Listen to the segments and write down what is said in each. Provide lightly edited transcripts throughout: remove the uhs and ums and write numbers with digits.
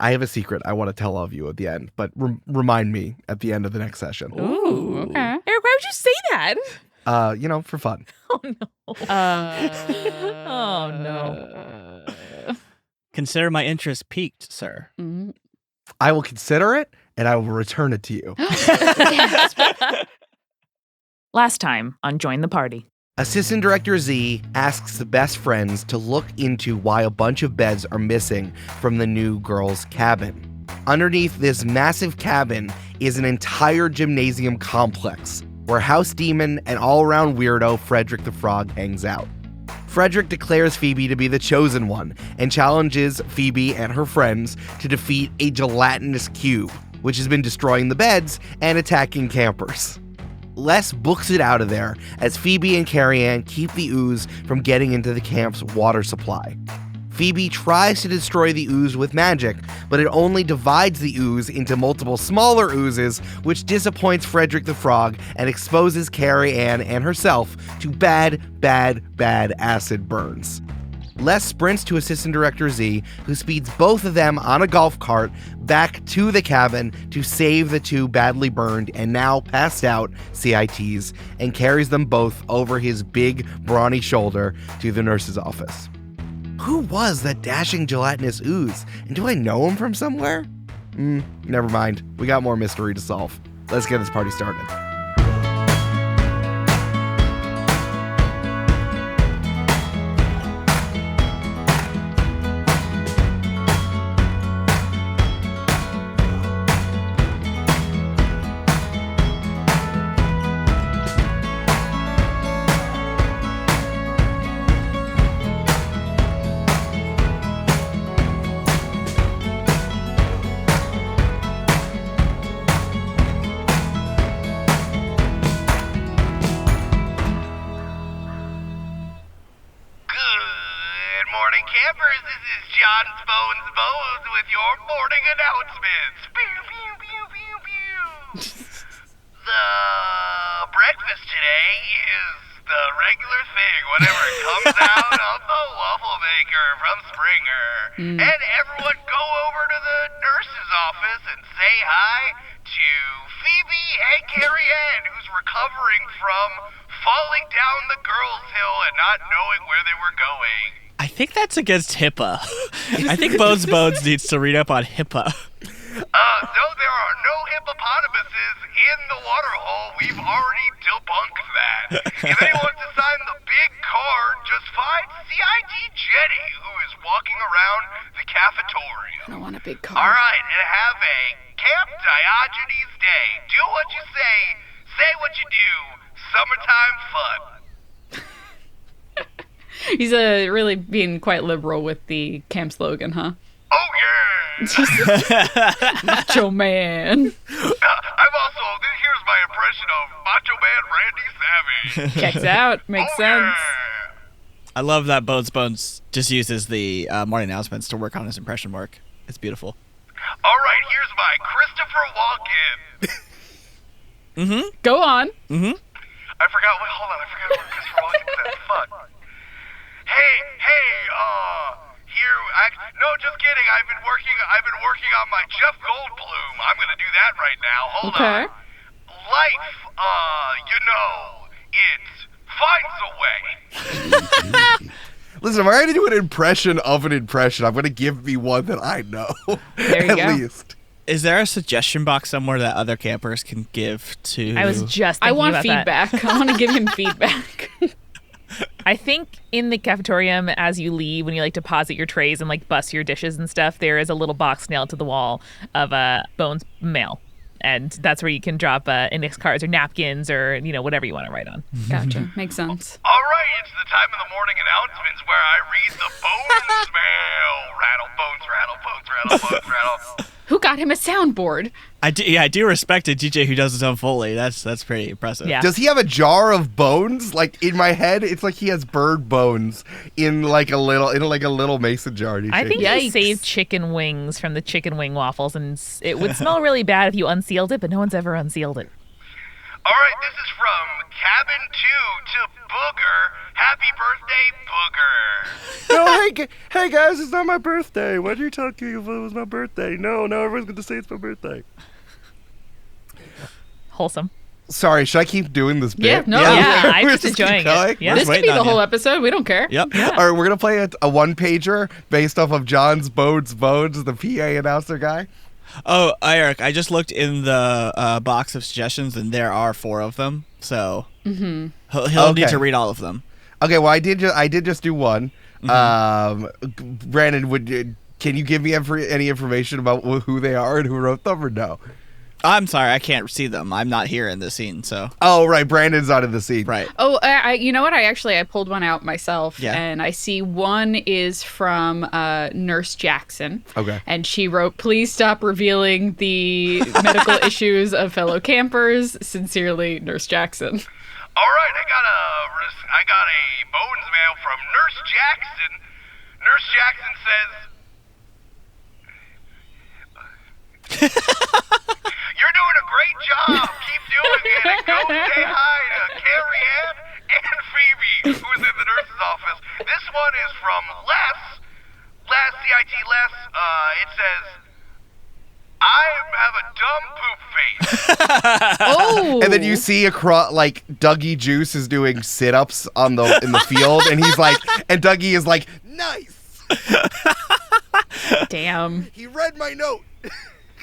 I have a secret I want to tell all of you at the end, but remind me at the end of the next session. Ooh, okay. Eric, why would you say that? For fun. Oh, no. Oh, no. Consider my interest piqued, sir. Mm-hmm. I will consider it, and I will return it to you. Last time on Join the Party. Assistant Director Z asks the best friends to look into why a bunch of beds are missing from the new girls' cabin. Underneath this massive cabin is an entire gymnasium complex where House Demon and all-around weirdo Frederick the Frog hangs out. Frederick declares Phoebe to be the chosen one and challenges Phoebe and her friends to defeat a gelatinous cube, which has been destroying the beds and attacking campers. Les books it out of there as Phoebe and Carrie-Ann keep the ooze from getting into the camp's water supply. Phoebe tries to destroy the ooze with magic, but it only divides the ooze into multiple smaller oozes, which disappoints Frederick the Frog and exposes Carrie-Ann and herself to bad acid burns. Les sprints to Assistant Director Z, who speeds both of them on a golf cart back to the cabin to save the two badly burned and now passed out CITs and carries them both over his big, brawny shoulder to the nurse's office. Who was that dashing gelatinous ooze? And do I know him from somewhere? Never mind. We got more mystery to solve. Let's get this party started. That's against HIPAA. I think Bones needs to read up on HIPAA. No, there are no hippopotamuses in the water hole. We've already debunked that. If anyone wants to sign the big card, just find CID Jenny, who is walking around the cafeteria. I don't want a big card. All right, and have a Camp Diogenes Day. Do what you say what you do. Summertime fun. He's really being quite liberal with the camp slogan, huh? Oh, yeah! Macho Man. I'm also, here's my impression of Macho Man Randy Savage. Checks out. Makes sense. Yeah. I love that Bones just uses the morning announcements to work on his impression work. It's beautiful. All right, here's my Christopher Walken. Go on. I forgot what Christopher Walken said. Fuck. No, just kidding. I've been working on my Jeff Goldblum. I'm gonna do that right now. Hold on. Life, it finds a way. Listen, if I'm going to do an impression of an impression, I'm going to give me one that I know. There you at go. least. Is there a suggestion box somewhere that other campers can give to... I was just I thinking want about feedback. that. I want to give him feedback. I think in the cafetorium, as you leave, when you like deposit your trays and like bus your dishes and stuff, there is a little box nailed to the wall of Bones' mail. And that's where you can drop index cards or napkins or, whatever you want to write on. Gotcha. Makes sense. All right, it's the time of the morning announcements where I read the Bones mail. Rattle, Bones, rattle, Bones, rattle, Bones, rattle. Who got him a soundboard? I do respect a DJ who does his own Foley. That's pretty impressive. Yeah. Does he have a jar of bones? Like in my head, it's like he has bird bones in like a little mason jar. I think he Yikes. saved chicken wings from the chicken wing waffles, and it would smell really bad if you unsealed it, but no one's ever unsealed it. All right, this is from Cabin 2 to Booger. Happy birthday, Booger. No, hey guys, it's not my birthday. What are you talking about? It was my birthday. No, everyone's going to say it's my birthday. Wholesome. Sorry, should I keep doing this bit? Yeah, no, Yeah, I'm We're just enjoying keep going? it. Yeah. This could be waiting the on whole you. episode. We don't care. Yep. Yeah. All right, we're going to play a one-pager based off of John's Bones, the PA announcer guy. Oh, Eric, I just looked in the box of suggestions, and there are 4 of them. So he'll Okay. need to read all of them. Okay, well, I did just do one. Brandon, can you give me any information about who they are and who wrote them, or no? I'm sorry, I can't see them. I'm not here in this scene, so. Oh, right, Brandon's not in the scene. Right. Oh, you know what? I pulled one out myself, Yeah. and I see one is from Nurse Jackson. Okay. And she wrote, "Please stop revealing the medical issues of fellow campers. Sincerely, Nurse Jackson." All right, I got a Bones mail from Nurse Jackson. Nurse Jackson says, "You're doing a great job. Keep doing it. And go say hi to Carrie-Ann and Phoebe, who's in the nurse's office." This one is from Les, CIT Les. It says, "I have a dumb poop face." Oh. And then you see across, like, Dougie Juice is doing sit-ups in the field, and he's like, and Dougie is like, "Nice. Damn. He read my note."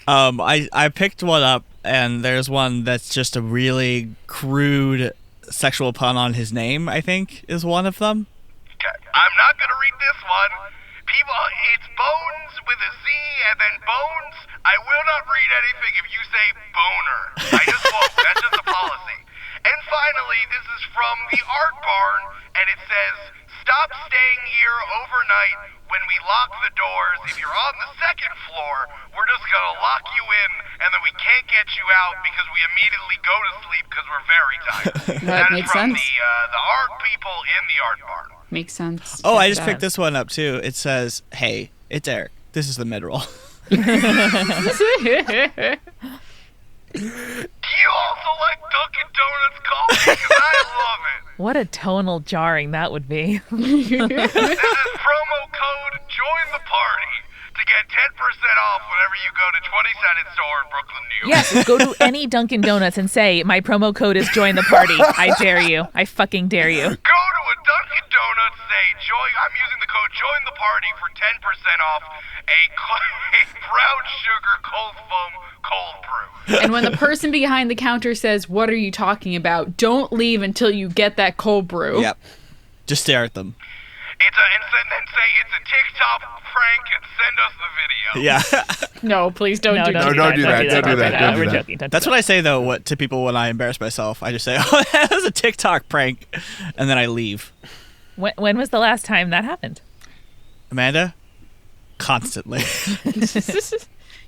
I picked one up, and there's one that's just a really crude sexual pun on his name, I think, is one of them. Okay, I'm not gonna read this one. People, it's Bones with a Z and then Bones. I will not read anything if you say boner. I just won't. That's just a policy. And finally, this is from the Art Barn, and it says, "Stop staying here overnight. When we lock the doors, if you're on the second floor, we're just gonna lock you in, and then we can't get you out because we immediately go to sleep because we're very tired." That is makes from sense. the art people in the Art Barn. Makes sense. Oh, I Check just it picked out. this one up, too. It says, "Hey, it's Eric. This is the mid-roll." Do you also like Dunkin' Donuts coffee? 'Cause I love it. What a tonal jarring that would be. This is promo code JOIN THE PARTY to get 10% off whenever you go to 20 Cent Store in Brooklyn, New York. Yes, go to any Dunkin' Donuts and say, "My promo code is join the party." I dare you. I fucking dare you. Go to a Dunkin' Donuts, say I'm using the code JOIN THE PARTY for 10% off a brown sugar cold foam cold brew. And when the person behind the counter says, "What are you talking about?" don't leave until you get that cold brew. Yep. Just stare at them. And then say it's a TikTok prank and send us the video. Yeah. No, please don't do that. don't do that. Don't do that. We're Don't do joking. Don't do That's that. what I say, though, to people when I embarrass myself. I just say, "Oh, that was a TikTok prank," and then I leave. When was the last time that happened? Amanda? Constantly.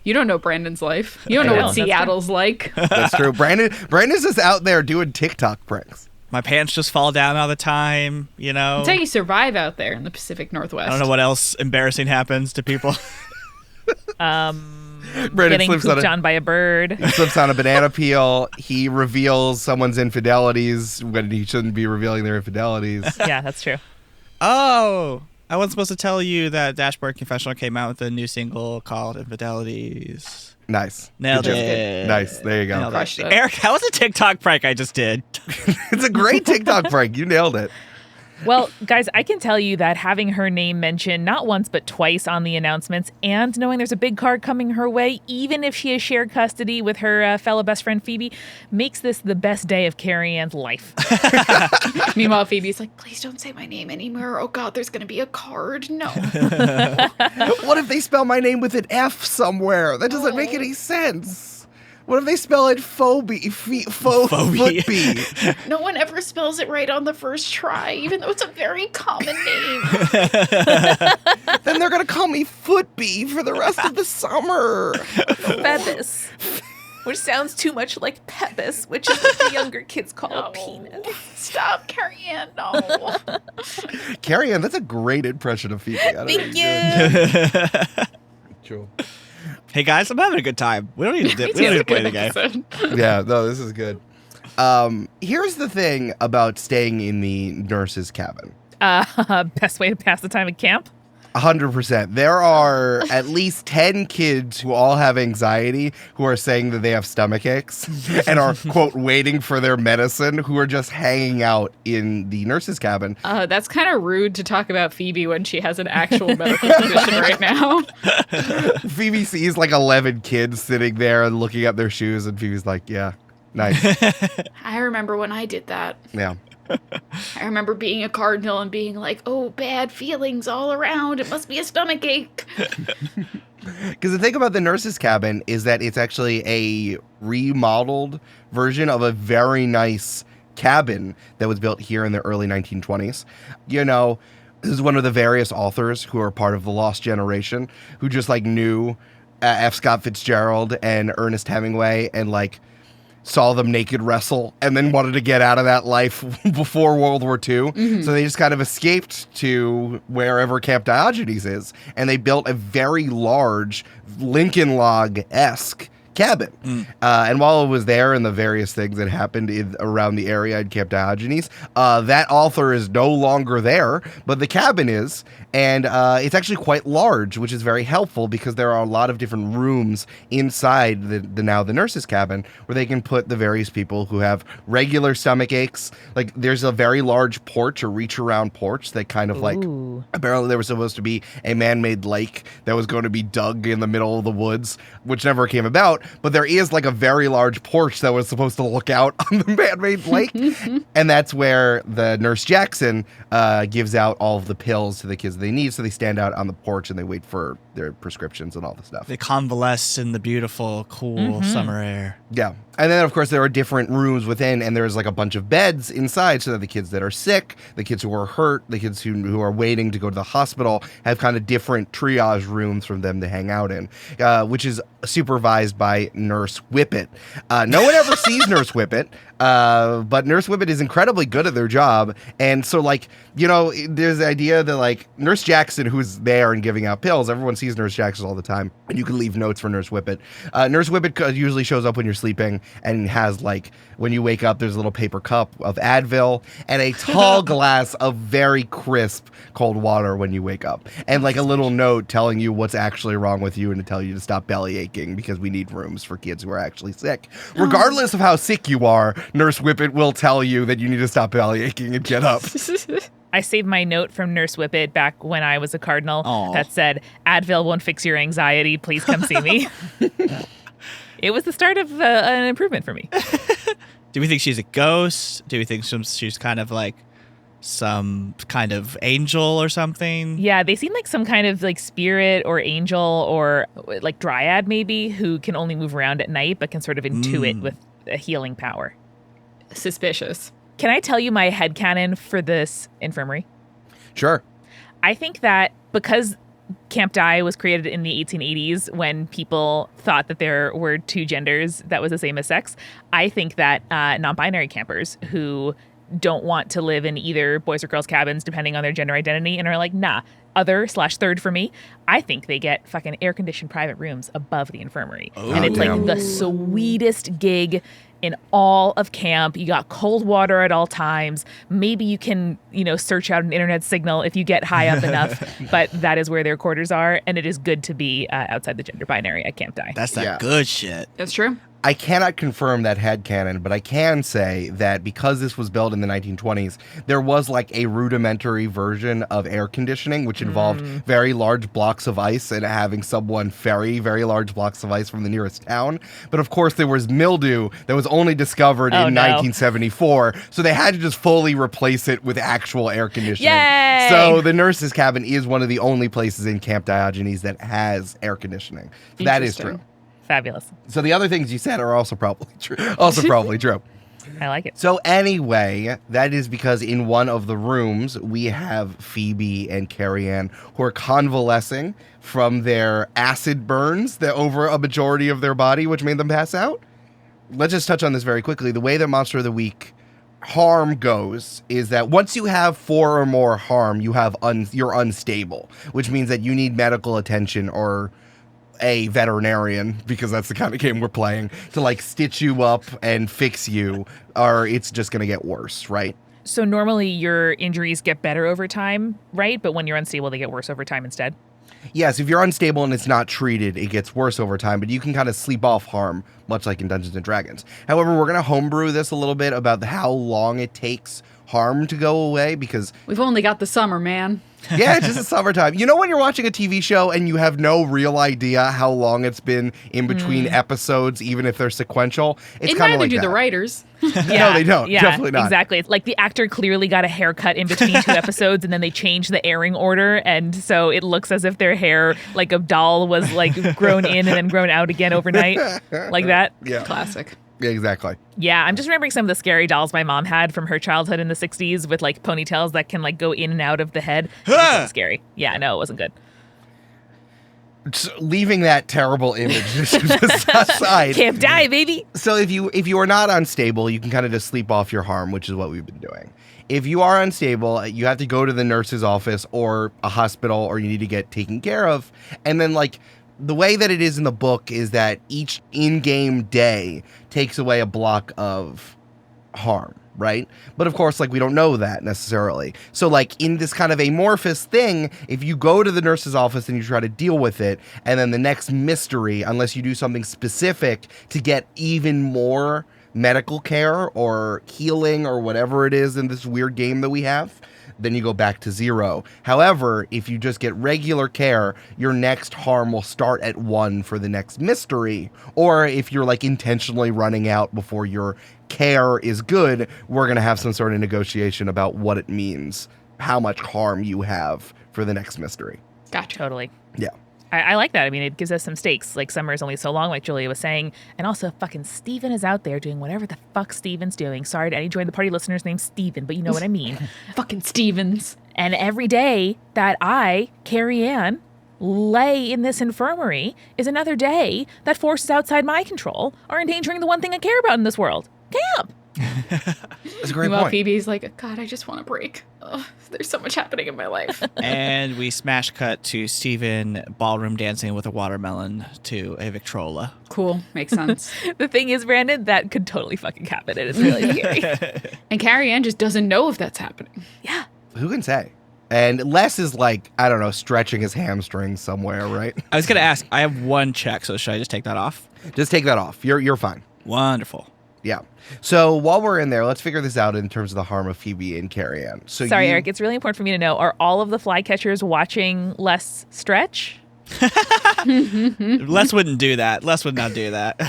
You don't know Brandon's life. You don't I know know, what that's Seattle's like. That's true. Brandon's just out there doing TikTok pranks. My pants just fall down all the time, you know? That's how you survive out there in the Pacific Northwest. I don't know what else embarrassing happens to people. Brandon Getting slips pooped on by a bird. slips on a banana peel. He reveals someone's infidelities when he shouldn't be revealing their infidelities. Yeah, that's true. Oh, I wasn't supposed to tell you that Dashboard Confessional came out with a new single called Infidelities. Nice. Nailed Good job. it. Nice. There you go. Nailed Crushed it. Eric, how was a TikTok prank I just did? It's a great TikTok prank. You nailed it. Well, guys, I can tell you that having her name mentioned not once but twice on the announcements and knowing there's a big card coming her way, even if she has shared custody with her fellow best friend Phoebe, makes this the best day of Carrie-Ann's life. Meanwhile, Phoebe's like, "Please don't say my name anymore. Oh God, there's gonna be a card. No." What if they spell my name with an F somewhere? That doesn't make any sense. What if they spell it Phoebe? Footbee. No one ever spells it right on the first try, even though it's a very common name. Then they're going to call me Footbee for the rest of the summer. Phoebus, which sounds too much like Pebis, which is what the younger kids call a penis. Stop, Carrie-Ann. No. Carrie-Ann, that's a great impression of Phoebe. Thank you. Sure. Hey, guys, I'm having a good time. We don't need to, we don't need to play the game. Yeah, no, this is good. Here's the thing about staying in the nurse's cabin. Best way to pass the time at camp? 100%. There are at least 10 kids who all have anxiety who are saying that they have stomach aches and are, quote, waiting for their medicine, who are just hanging out in the nurse's cabin. That's kind of rude to talk about Phoebe when she has an actual medical condition right now. Phoebe sees like 11 kids sitting there and looking at their shoes, and Phoebe's like, yeah, nice. I remember when I did that. Yeah. I remember being a cardinal and being like, oh, bad feelings all around. It must be a stomach ache. Because the thing about the nurse's cabin is that it's actually a remodeled version of a very nice cabin that was built here in the early 1920s. You know, this is one of the various authors who are part of the Lost Generation who just like knew F. Scott Fitzgerald and Ernest Hemingway and like saw them naked wrestle and then wanted to get out of that life before World War II. Mm-hmm. So they just kind of escaped to wherever Camp Diogenes is, and they built a very large Lincoln Log-esque cabin. And while it was there and the various things that happened around the area in Camp Diogenes, that author is no longer there, but the cabin is. And it's actually quite large, which is very helpful because there are a lot of different rooms inside the nurse's cabin where they can put the various people who have regular stomach aches. Like there's a very large porch, a reach around porch that kind of like, apparently there was supposed to be a man-made lake that was going to be dug in the middle of the woods, which never came about. But there is like a very large porch that was supposed to look out on the man-made lake. And that's where the Nurse Jackson gives out all of the pills to the kids they need. So they stand out on the porch and they wait for their prescriptions and all the stuff. They convalesce in the beautiful, cool summer air. Yeah. And then, of course, there are different rooms within, and there's like a bunch of beds inside so that the kids that are sick, the kids who are hurt, the kids who are waiting to go to the hospital have kind of different triage rooms for them to hang out in, which is supervised by Nurse Whippet. No one ever sees Nurse Whippet, but Nurse Whippet is incredibly good at their job. And so, like, you know, there's the idea that, like, Nurse Jackson, who's there and giving out pills, everyone sees Nurse Jackson all the time, and you can leave notes for Nurse Whippet. Nurse Whippet usually shows up when you're sleeping and has, like, when you wake up, there's a little paper cup of Advil and a tall glass of very crisp cold water when you wake up, and like a little note telling you what's actually wrong with you and to tell you to stop belly aching because we need rooms for kids who are actually sick. Regardless of how sick you are, Nurse Whippet will tell you that you need to stop belly aching and get up. I saved my note from Nurse Whippet back when I was a cardinal that said, Advil won't fix your anxiety. Please come see me. It was the start of an improvement for me. Do we think she's a ghost? Do we think she's kind of like some kind of angel or something? Yeah, they seem like some kind of like spirit or angel or like dryad maybe who can only move around at night but can sort of intuit with a healing power. Suspicious. Can I tell you my headcanon for this infirmary? Sure. I think that because Camp Di was created in the 1880s when people thought that there were two genders that was the same as sex, I think that non-binary campers who don't want to live in either boys or girls cabins depending on their gender identity and are like, nah, other/third for me, I think they get fucking air-conditioned private rooms above the infirmary. And it's like the sweetest gig in all of camp. You got cold water at all times. Maybe you can, search out an internet signal if you get high up enough, but that is where their quarters are, and it is good to be outside the gender binary at Camp Di. That's that good shit. That's true. I cannot confirm that headcanon, but I can say that because this was built in the 1920s, there was like a rudimentary version of air conditioning, which involved very large blocks of ice and having someone ferry very large blocks of ice from the nearest town. But of course, there was mildew that was only discovered in 1974, so they had to just fully replace it with actual air conditioning. Yay! So the nurse's cabin is one of the only places in Camp Diogenes that has air conditioning. So that is true. Fabulous. So the other things you said are also probably true. Also probably true. I like it. So anyway, that is because in one of the rooms, we have Phoebe and Carrie-Ann who are convalescing from their acid burns that over a majority of their body, which made them pass out. Let's just touch on this very quickly. The way that Monster of the Week harm goes is that once you have 4 or more harm, you're unstable, which means that you need medical attention or a veterinarian, because that's the kind of game we're playing, to like stitch you up and fix you, or it's just going to get worse, right? So normally your injuries get better over time, right? But when you're unstable, they get worse over time instead. Yes, if you're unstable and it's not treated, it gets worse over time, but you can kind of sleep off harm, much like in Dungeons & Dragons. However, we're going to homebrew this a little bit about how long it takes harm to go away, because... We've only got the summer, man. Yeah, it's just a summertime. You know when you're watching a TV show and you have no real idea how long it's been in between episodes, even if they're sequential? It's kind of like do that. the writers. No, they don't. Yeah, Definitely not. Exactly. It's like the actor clearly got a haircut in between two episodes, and then they changed the airing order, and so it looks as if their hair, like a doll, was like grown in and then grown out again overnight, like that. Yeah. Classic. Yeah, exactly. Yeah, I'm just remembering some of the scary dolls my mom had from her childhood in the 60s with like ponytails that can like go in and out of the head. It was scary. Yeah, no, it wasn't good. Just leaving that terrible image just aside. Can't die, baby. So if you are not unstable, you can kind of just sleep off your harm, which is what we've been doing. If you are unstable, you have to go to the nurse's office or a hospital, or you need to get taken care of. And then like the way that it is in the book is that each in-game day takes away a block of harm, right? But of course, like, we don't know that necessarily. So like in this kind of amorphous thing, if you go to the nurse's office and you try to deal with it, and then the next mystery, unless you do something specific to get even more medical care or healing or whatever it is in this weird game that we have, then you go back to 0. However, if you just get regular care, your next harm will start at 1 for the next mystery. Or if you're like intentionally running out before your care is good, we're going to have some sort of negotiation about what it means, how much harm you have for the next mystery. Gotcha. Totally. Yeah. I like that. I mean, it gives us some stakes. Like, summer is only so long, like Julia was saying. And also, fucking Steven is out there doing whatever the fuck Steven's doing. Sorry to any Join the Party listeners named Steven, but you know what I mean. Fucking Stevens. And every day that I, Carrie-Ann, lay in this infirmary is another day that forces outside my control are endangering the one thing I care about in this world. Camp! That's a great Meanwhile, point. Phoebe's like, God, I just want a break. Ugh, there's so much happening in my life. And we smash cut to Steven ballroom dancing with a watermelon to a Victrola. Cool. Makes sense. The thing is, Brandon, that could totally fucking happen. It is really scary. And Carrie-Ann just doesn't know if that's happening. Yeah. Who can say? And Les is like, I don't know, stretching his hamstrings somewhere, right? I was going to ask, I have one check, so should I just take that off? Just take that off. You're fine. Wonderful. Yeah. So while we're in there, let's figure this out in terms of the harm of Phoebe and Carrie-Ann. So Sorry, Eric, it's really important for me to know, are all of the flycatchers watching Les stretch? Les wouldn't do that. Les would not do that.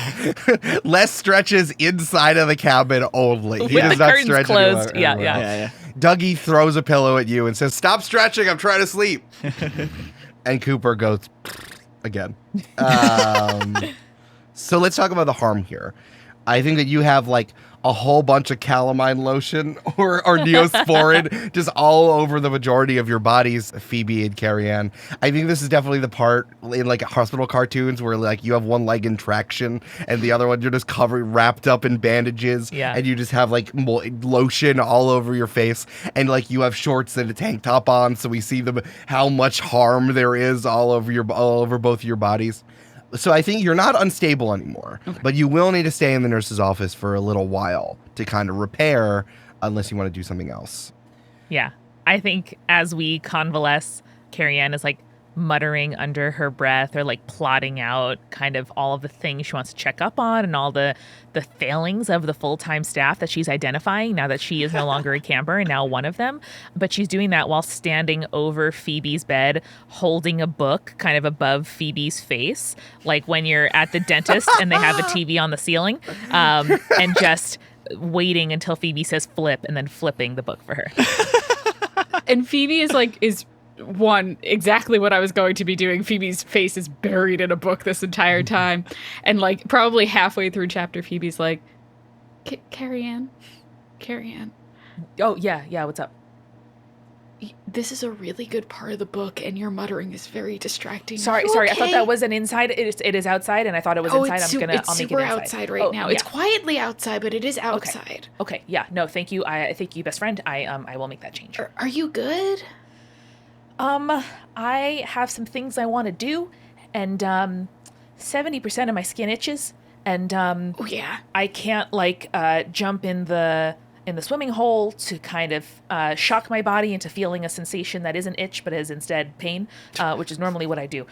Les stretches inside of the cabin only. He With does the not curtains stretch closed. anywhere Yeah. else. Dougie throws a pillow at you and says, "Stop stretching. I'm trying to sleep." And Cooper goes again. So let's talk about the harm here. I think that you have like a whole bunch of calamine lotion or Neosporin just all over the majority of your bodies, Phoebe and Carrie-Ann. I think this is definitely the part in like hospital cartoons where like you have one leg in traction and the other one you're just wrapped up in bandages. Yeah. And you just have like lotion all over your face, and like you have shorts and a tank top on, so we see how much harm there is all over both your bodies. So I think you're not unstable anymore, but you will need to stay in the nurse's office for a little while to kind of repair, unless you want to do something else. Yeah. I think as we convalesce, Carrie-Ann is like muttering under her breath or like plotting out kind of all of the things she wants to check up on and all the failings of the full-time staff that she's identifying now that she is no longer a camper and now one of them. But she's doing that while standing over Phoebe's bed, holding a book kind of above Phoebe's face, like when you're at the dentist and they have a TV on the ceiling, and just waiting until Phoebe says flip and then flipping the book for her. And Phoebe is one, exactly what I was going to be doing. Phoebe's face is buried in a book this entire time. And like probably halfway through chapter, Phoebe's like, Carrie-Ann. Oh, yeah, what's up? This is a really good part of the book, and your muttering is very distracting. Sorry, I thought that was an inside. It is outside, and I thought it was inside. It's I'll make super it inside. outside right now. Yeah. It's quietly outside, but it is outside. Okay, yeah, no, thank you. Thank you, best friend. I will make that change. Are you good? I have some things I want to do, and 70% of my skin itches, and Oh yeah. I can't like jump in the swimming hole to kind of shock my body into feeling a sensation that isn't itch but is instead pain, which is normally what I do.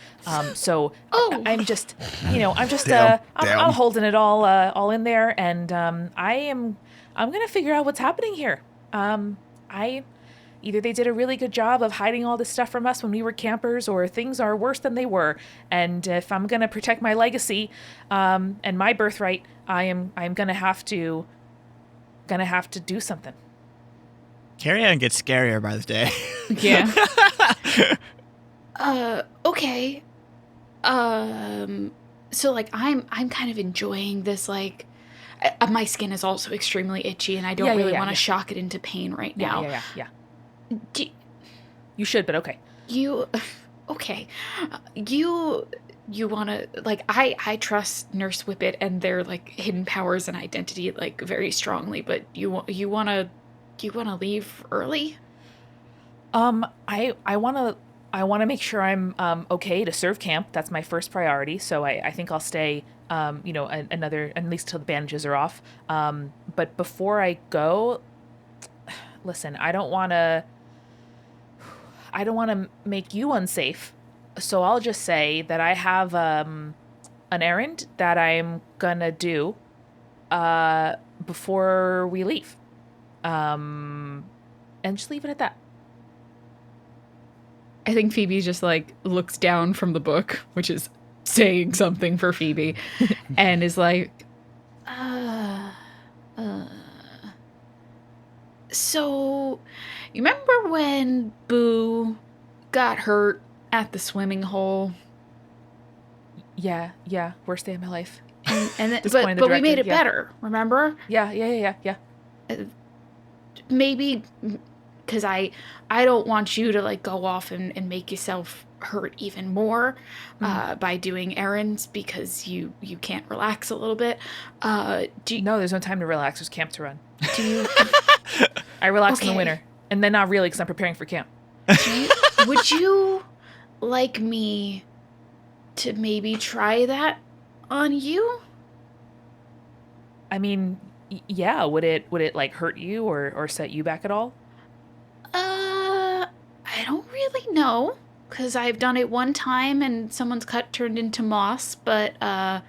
So I'm just, Damn. I'm holding it all in there, and I'm gonna figure out what's happening here. Either they did a really good job of hiding all this stuff from us when we were campers, or things are worse than they were. And if I'm gonna protect my legacy and my birthright, I'm gonna have to do something. Carrie-Ann gets scarier by the day. Yeah. Okay. So like I'm kind of enjoying this, like my skin is also extremely itchy and I don't really want to shock it into pain right now. Yeah. You should, but okay. Okay. You want to, like, I trust Nurse Whippet and their like hidden powers and identity like very strongly, but you want to leave early? I want to make sure I'm okay to serve camp. That's my first priority. So I think I'll stay another, at least till the bandages are off. But before I go, listen, I don't want to make you unsafe. So I'll just say that I have an errand that I'm gonna do before we leave. And just leave it at that. I think Phoebe just like looks down from the book, which is saying something for Phoebe, and is like, So, you remember when Boo got hurt at the swimming hole? Yeah, worst day of my life. And then, but we made it better, remember? Yeah. Maybe because I don't want you to like go off and make yourself hurt even more by doing errands because you can't relax a little bit. No, there's no time to relax. There's camp to run. Do you? I relax in the winter, and then not really because I'm preparing for camp. Would you like me to maybe try that on you? I mean, yeah. Would it like hurt you or set you back at all? I don't really know, because I've done it one time and someone's cut turned into moss, but I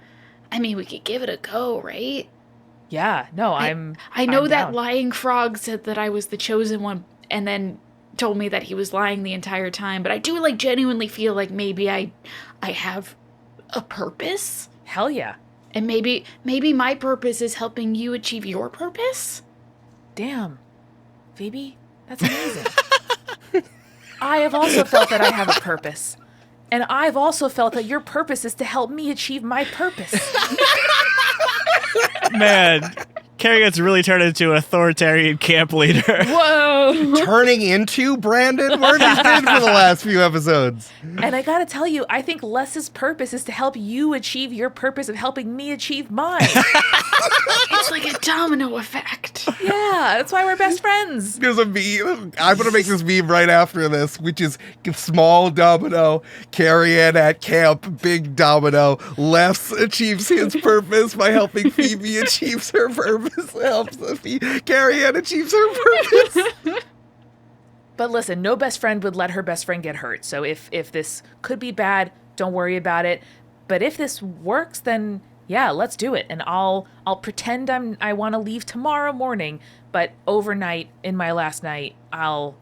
mean, we could give it a go, right? Yeah, no, I know that lying frog said that I was the chosen one and then told me that he was lying the entire time, but I do like genuinely feel like maybe I have a purpose. Hell yeah. And maybe my purpose is helping you achieve your purpose. Damn. Phoebe, that's amazing. I have also felt that I have a purpose. And I've also felt that your purpose is to help me achieve my purpose. Man, Carrie-Ann's really turned into an authoritarian camp leader. whoa. Turning into Brandon? Where have you been for the last few episodes? And I gotta tell you, I think Les's purpose is to help you achieve your purpose of helping me achieve mine. It's like a domino effect. Yeah, that's why we're best friends. There's a meme. I'm going to make this meme right after this, which is small domino, Carrie-Ann at camp, big domino. Les achieves his purpose by helping Phoebe achieves her purpose. Helps Carrie-Ann achieves her purpose. But listen, no best friend would let her best friend get hurt. So if this could be bad, don't worry about it. But if this works, then yeah, let's do it. And I'll pretend I want to leave tomorrow morning, but overnight in my last night, I'll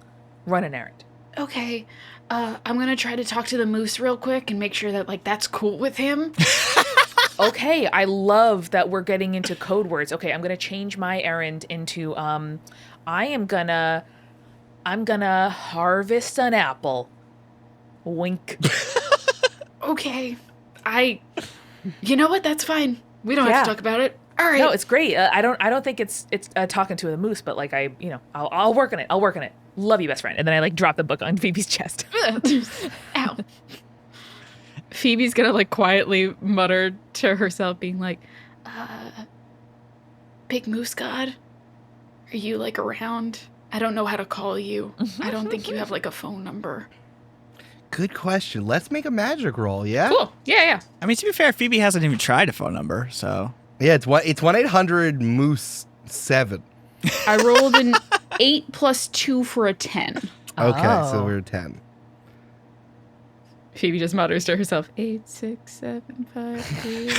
run an errand. Okay. I'm going to try to talk to the moose real quick and make sure that like that's cool with him. Okay, I love that we're getting into code words. Okay, I'm going to change my errand into I'm going to harvest an apple. Wink. Okay. You know what? That's fine. We don't have to talk about it. All right. No, it's great. I don't think it's talking to a moose, but like I'll work on it. I'll work on it. Love you, best friend. And then I like drop the book on Phoebe's chest. Ow. Phoebe's gonna like quietly mutter to herself, being like, Big Moose God, are you like around? I don't know how to call you. I don't think you have like a phone number. Good question. Let's make a magic roll, yeah? Cool. Yeah. I mean, to be fair, Phoebe hasn't even tried a phone number, so. Yeah, it's 1-800-MOOSE-7. I rolled an 8 plus 2 for a 10. Okay, so Oh. we're 10. Phoebe just mutters to herself, 8, 6, 7, 5, 3.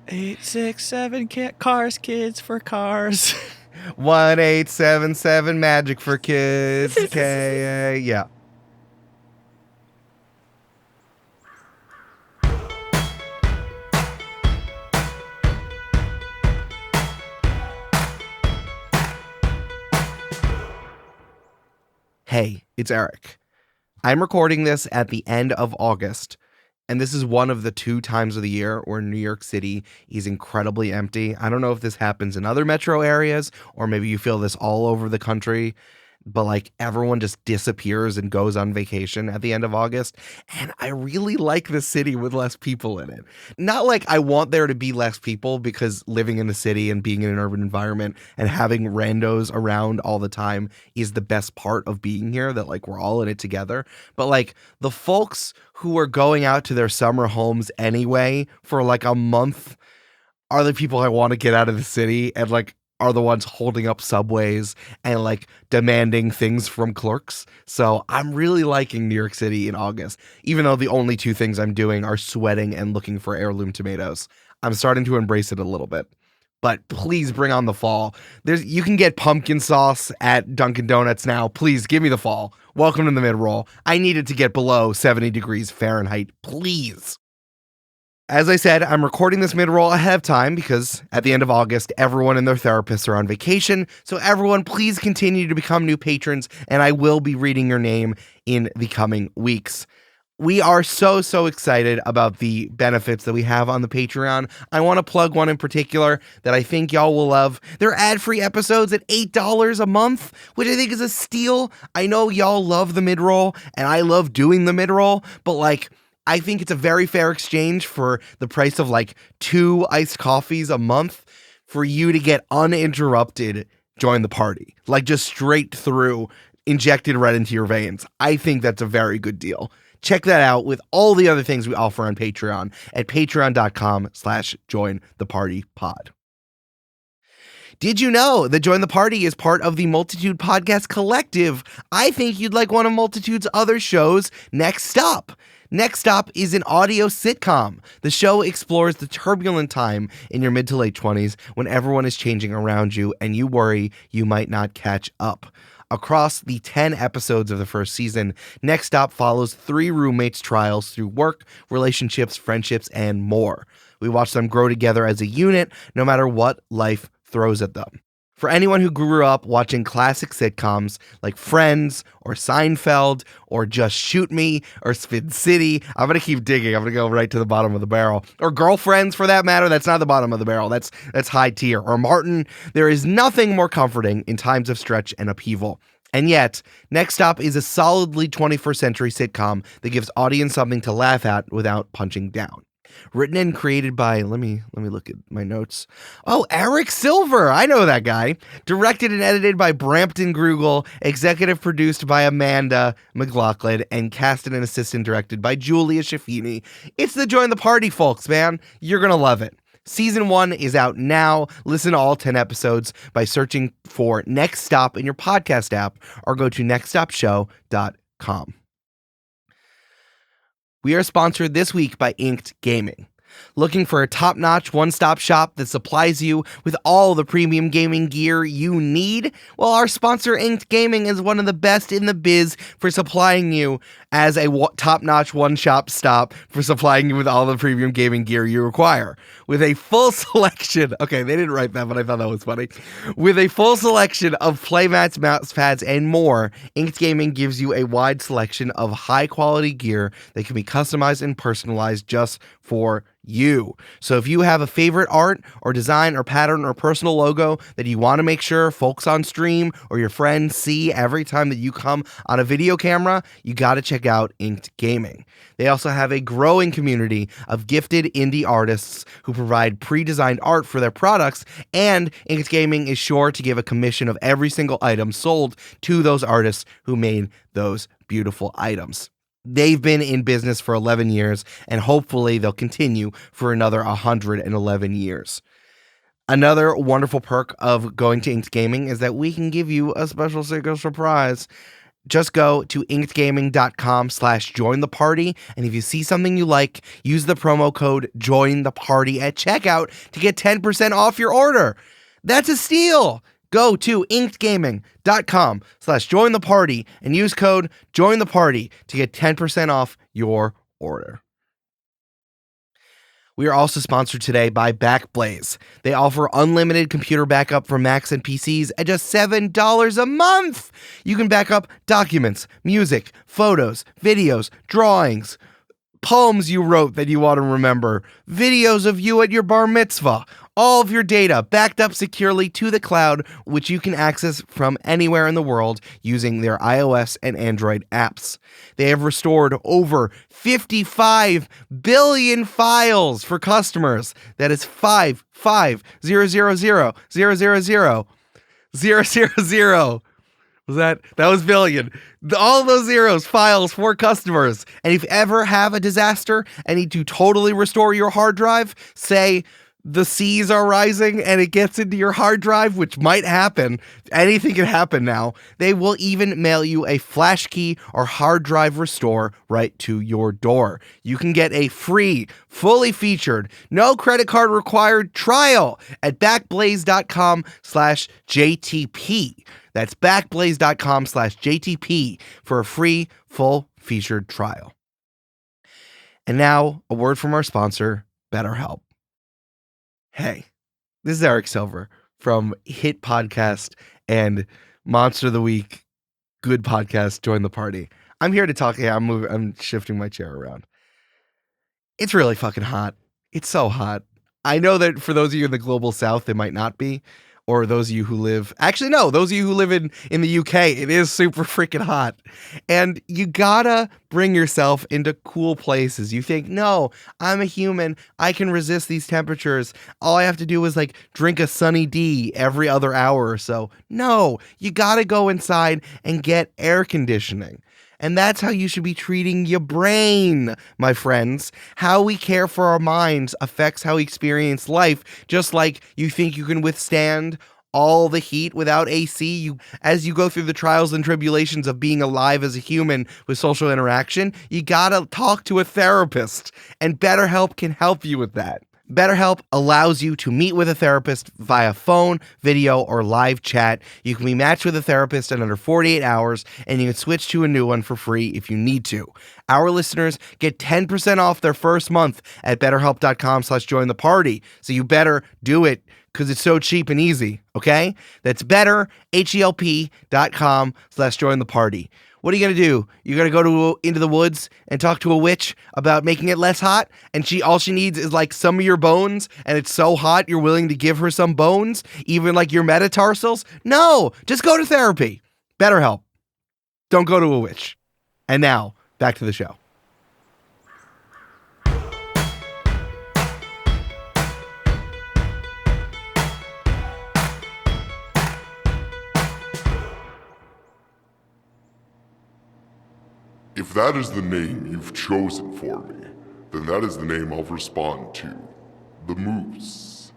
8, 6, 7, cars, kids for cars. 1877 magic for kids. Okay, yeah. Hey, it's Eric. I'm recording this at the end of August, and this is one of the 2 times of the year where New York City is incredibly empty. I don't know if this happens in other metro areas, or maybe you feel this all over the country, but like everyone just disappears and goes on vacation at the end of August. And I really like the city with less people in it. Not like I want there to be less people, because living in the city and being in an urban environment and having randos around all the time is the best part of being here, that like we're all in it together. But like the folks who are going out to their summer homes anyway for like a month are the people I want to get out of the city, and like are the ones holding up subways and like demanding things from clerks. So I'm really liking New York City in August, even though the only 2 things I'm doing are sweating and looking for heirloom tomatoes. I'm starting to embrace it a little bit. But please bring on the fall. You can get pumpkin sauce at Dunkin' Donuts now. Please give me the fall. Welcome to the mid-roll. I need it to get below 70 degrees Fahrenheit, please. As I said, I'm recording this mid-roll ahead of time because at the end of August, everyone and their therapists are on vacation. So everyone, please continue to become new patrons, and I will be reading your name in the coming weeks. We are so excited about the benefits that we have on the Patreon. I want to plug one in particular that I think y'all will love. They're ad-free episodes at $8 a month, which I think is a steal. I know y'all love the mid-roll, and I love doing the mid-roll, but like, I think it's a very fair exchange for the price of like 2 iced coffees a month for you to get uninterrupted Join the Party, like just straight through, injected right into your veins. I think that's a very good deal. Check that out with all the other things we offer on Patreon at patreon.com/jointhepartypod. Did you know that Join the Party is part of the Multitude Podcast Collective? I think you'd like one of Multitude's other shows, Next Stop. Next Stop is an audio sitcom. The show explores the turbulent time in your mid to late 20s when everyone is changing around you and you worry you might not catch up. Across the 10 episodes of the first season, Next Stop follows 3 roommates' trials through work, relationships, friendships, and more. We watch them grow together as a unit, no matter what life throws at them. For anyone who grew up watching classic sitcoms like Friends or Seinfeld or Just Shoot Me or Spin City, I'm going to keep digging. I'm going to go right to the bottom of the barrel. Or Girlfriends, for that matter. That's not the bottom of the barrel. That's high tier. Or Martin. There is nothing more comforting in times of stretch and upheaval. And yet, Next Stop is a solidly 21st century sitcom that gives audience something to laugh at without punching down. Written and created by, let me look at my notes. Oh, Eric Silver. I know that guy. Directed and edited by Brampton Grugle. Executive produced by Amanda McLoughlin. And casted and assistant directed by Julia Schifini. It's the Join the Party, folks, man. You're going to love it. Season 1 is out now. Listen to all 10 episodes by searching for Next Stop in your podcast app or go to nextstopshow.com. We are sponsored this week by Inked Gaming. Looking for a top-notch one-stop shop that supplies you with all the premium gaming gear you need? Well, our sponsor, Inked Gaming, is one of the best in the biz for supplying you as a top-notch one-shop stop for supplying you with all the premium gaming gear you require. With a full selection... Okay, they didn't write that, but I thought that was funny. With a full selection of playmats, mouse pads, and more, Inked Gaming gives you a wide selection of high-quality gear that can be customized and personalized just for you. So if you have a favorite art or design or pattern or personal logo that you want to make sure folks on stream or your friends see every time that you come on a video camera, you got to check check out Inked Gaming. They also have a growing community of gifted indie artists who provide pre-designed art for their products, and Inked Gaming is sure to give a commission of every single item sold to those artists who made those beautiful items. They've been in business for 11 years, and hopefully they'll continue for another 111 years. Another wonderful perk of going to Inked Gaming is that we can give you a special secret surprise. Just go to inkedgaming.com/jointheparty, and if you see something you like, use the promo code JOINTHEPARTY at checkout to get 10% off your order. That's a steal! Go to inkedgaming.com/jointheparty and use code JOINTHEPARTY to get 10% off your order. We are also sponsored today by Backblaze. They offer unlimited computer backup for Macs and PCs at just $7 a month. You can back up documents, music, photos, videos, drawings, poems you wrote that you want to remember, videos of you at your bar mitzvah, all of your data backed up securely to the cloud, which you can access from anywhere in the world using their iOS and Android apps. They have restored over 55 billion files for customers. That is 5,000,000,000. That was billion. All those zeros, files for customers. And if you ever have a disaster and need to totally restore your hard drive, say the seas are rising and it gets into your hard drive, which might happen. Anything can happen now. They will even mail you a flash key or hard drive restore right to your door. You can get a free, fully featured, no credit card required trial at backblaze.com/JTP. That's backblaze.com/JTP for a free, full featured trial. And now a word from our sponsor, BetterHelp. Hey, this is Eric Silver from Hit Podcast and Monster of the Week, Good Podcast, Join the Party. I'm here to talk. Yeah, I'm shifting my chair around. It's really fucking hot. It's so hot. I know that for those of you in the global south, it might not be. Or those of you who live, actually, no, those of you who live in the UK, it is super freaking hot. And you gotta bring yourself into cool places. You think, no, I'm a human. I can resist these temperatures. All I have to do is like drink a Sunny D every other hour or so. No, you gotta go inside and get air conditioning. And that's how you should be treating your brain, my friends. How we care for our minds affects how we experience life. Just like you think you can withstand all the heat without AC, as you go through the trials and tribulations of being alive as a human with social interaction, you gotta talk to a therapist. And BetterHelp can help you with that. BetterHelp allows you to meet with a therapist via phone, video, or live chat. You can be matched with a therapist in under 48 hours, and you can switch to a new one for free if you need to. Our listeners get 10% off their first month at betterhelp.com/jointheparty. So you better do it because it's so cheap and easy, okay? That's betterhelp.com/jointheparty. What are you going to do? You're going to go into the woods and talk to a witch about making it less hot? And all she needs is like some of your bones, and it's so hot you're willing to give her some bones, even like your metatarsals? No, just go to therapy. BetterHelp. Don't go to a witch. And now, back to the show. If that is the name you've chosen for me, then that is the name I'll respond to. The Moose.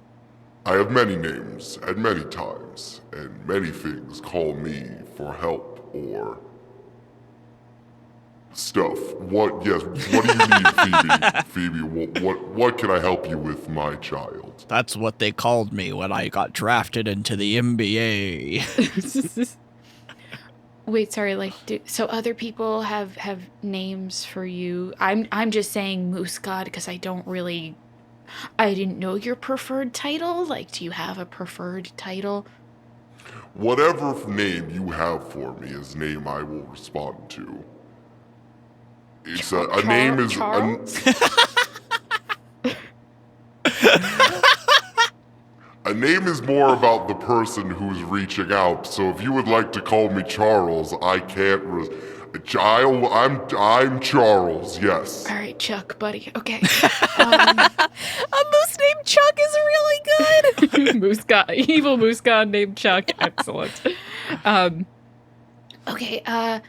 I have many names at many times, and many things call me for help or stuff. What do you need, Phoebe? Phoebe, what can I help you with, my child? That's what they called me when I got drafted into the NBA. Wait, sorry. So other people have names for you. I'm just saying Moose God because I didn't know your preferred title. Like, do you have a preferred title? Whatever name you have for me is name I will respond to. It's a name is Charles? A name is more about the person who's reaching out, so if you would like to call me Charles, I can't I'm Charles, yes. All right, Chuck, buddy. Okay. A moose named Chuck is really good. Evil moose god named Chuck. Excellent. Okay,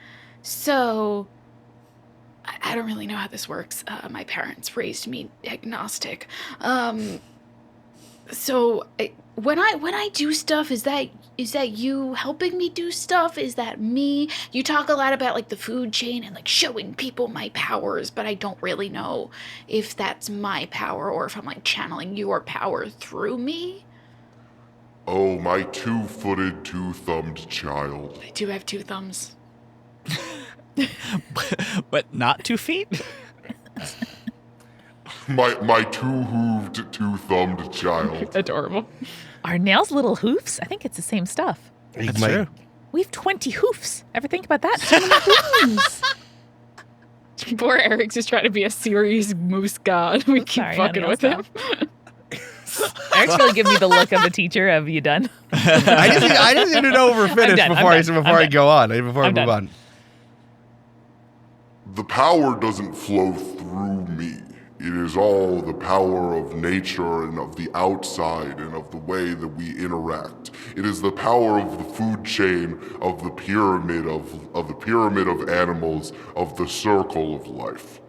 so I don't really know how this works. My parents raised me agnostic. So when I do stuff, is that you helping me do stuff? Is that me? You talk a lot about like the food chain and like showing people my powers, but I don't really know if that's my power or if I'm like channeling your power through me. Oh, my two-footed, two-thumbed child. I do have 2 thumbs. But not 2 feet? My two-hooved, two-thumbed child. Adorable. Are nails little hoofs? I think it's the same stuff. That's true. We have 20 hoofs. Ever think about that? So many hoofs. Poor Eric's just trying to be a serious moose god. We keep Sorry, fucking honey, with I'll him. Eric's really giving me the look of a teacher. Have you done? I just need to know if we're finished done, before I'm done. I go on. Before I I'm move done. on. The power doesn't flow through me. It is all the power of nature and of the outside and of the way that we interact. It is the power of the food chain, of the pyramid of animals, of the circle of life.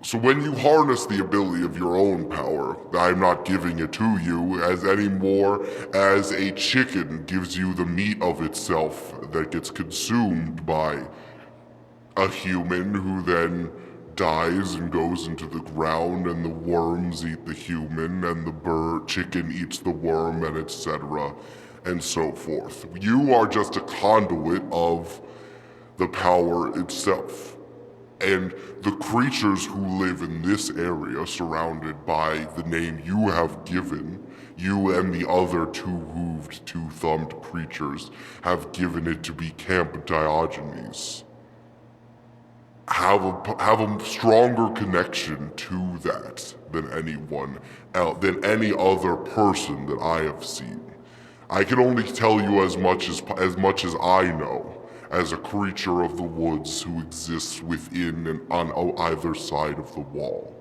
So when you harness the ability of your own power, I'm not giving it to you as any more as a chicken gives you the meat of itself that gets consumed by a human who then dies and goes into the ground, and the worms eat the human, and the chicken eats the worm, and etc., and so forth. You are just a conduit of the power itself. And the creatures who live in this area, surrounded by the name you have given, you and the other two-hooved, two-thumbed creatures have given it to be Camp Diogenes, have a stronger connection to that than anyone else, than any other person that I have seen. I can only tell you as much as I know as a creature of the woods who exists within and on either side of the wall.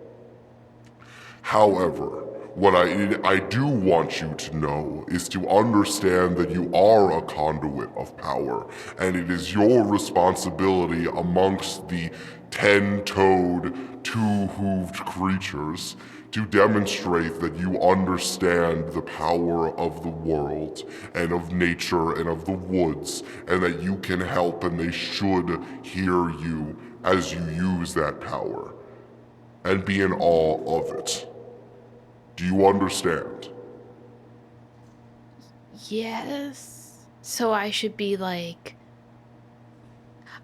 However, what I do want you to know is to understand that you are a conduit of power, and it is your responsibility amongst the 10-toed, two-hooved creatures to demonstrate that you understand the power of the world and of nature and of the woods, and that you can help and they should hear you as you use that power and be in awe of it. Do you understand? Yes. So I should be like...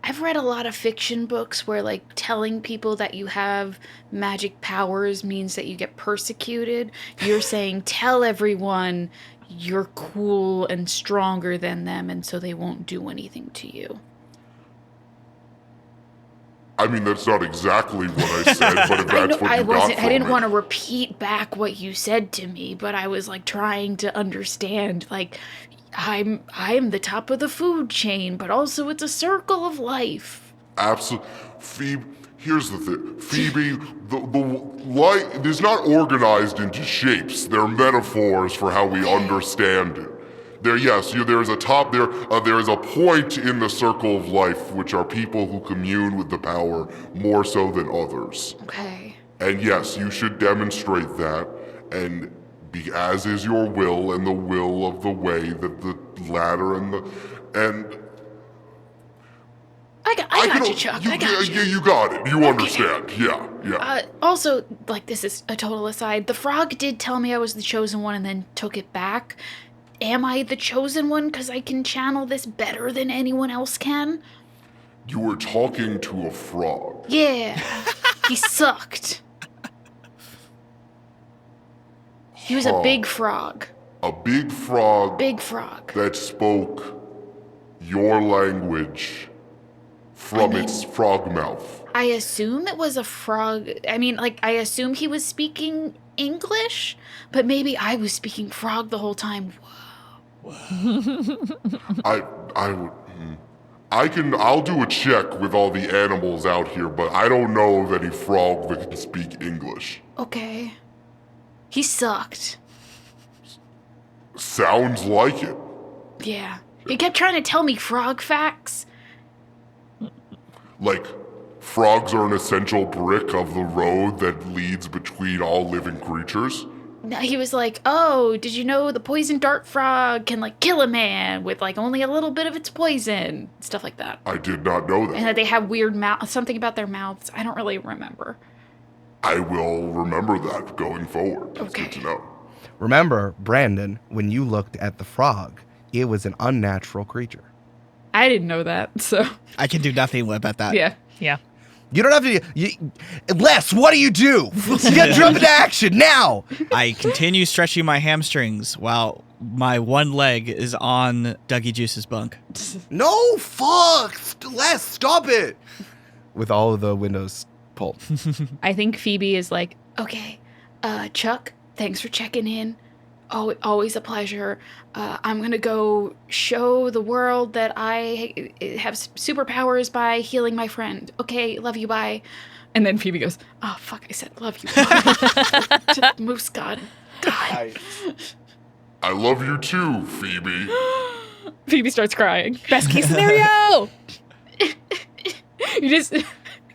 I've read a lot of fiction books where like telling people that you have magic powers means that you get persecuted. You're saying tell everyone you're cool and stronger than them, and so they won't do anything to you. I mean, that's not exactly what I said, but if that's what you got from I didn't it. want to repeat back what you said to me, but I was like trying to understand, like, I'm the top of the food chain, but also it's a circle of life. Absolutely. Phoebe, here's the thing. Phoebe, the light is not organized into shapes. They're metaphors for how we understand it. There is a top there. There is a point in the circle of life, which are people who commune with the power more so than others. Okay. And yes, you should demonstrate that, and be as is your will and the will of the way that the ladder and. I got you, Chuck. I got you. Yeah, you got it. You understand. Yeah. Also, like, this is a total aside. The frog did tell me I was the chosen one and then took it back. Am I the chosen one because I can channel this better than anyone else can? You were talking to a frog. Yeah. He sucked. He was a big frog. A big frog. Big frog. That spoke your language from its frog mouth. I assume it was a frog. I mean, like, I assume he was speaking English, but maybe I was speaking frog the whole time. I would. I'll do a check with all the animals out here, but I don't know of any frog that can speak English. Okay. He sucked. Sounds like it. Yeah. He kept trying to tell me frog facts. Like, frogs are an essential brick of the road that leads between all living creatures? He was like, oh, did you know the poison dart frog can, like, kill a man with, like, only a little bit of its poison? Stuff like that. I did not know that. And that they have weird something about their mouths. I don't really remember. I will remember that going forward. It's Okay. good to know. Remember, Brandon, when you looked at the frog, it was an unnatural creature. I didn't know that, so I can do nothing about that. yeah. Yeah. You don't have to. Les, what do? You gotta jump into action now. I continue stretching my hamstrings while my one leg is on Dougie Juice's bunk. No, fuck. Les, stop it. With all of the windows pulled. I think Phoebe is like, Okay. Chuck, thanks for checking in. Oh, always a pleasure. I'm going to go show the world that I have superpowers by healing my friend. Okay, love you, bye. and then Phoebe goes, Oh, fuck, I said love you, bye. Moose God. God. I love you too, Phoebe. Phoebe starts crying. Best case scenario. You just,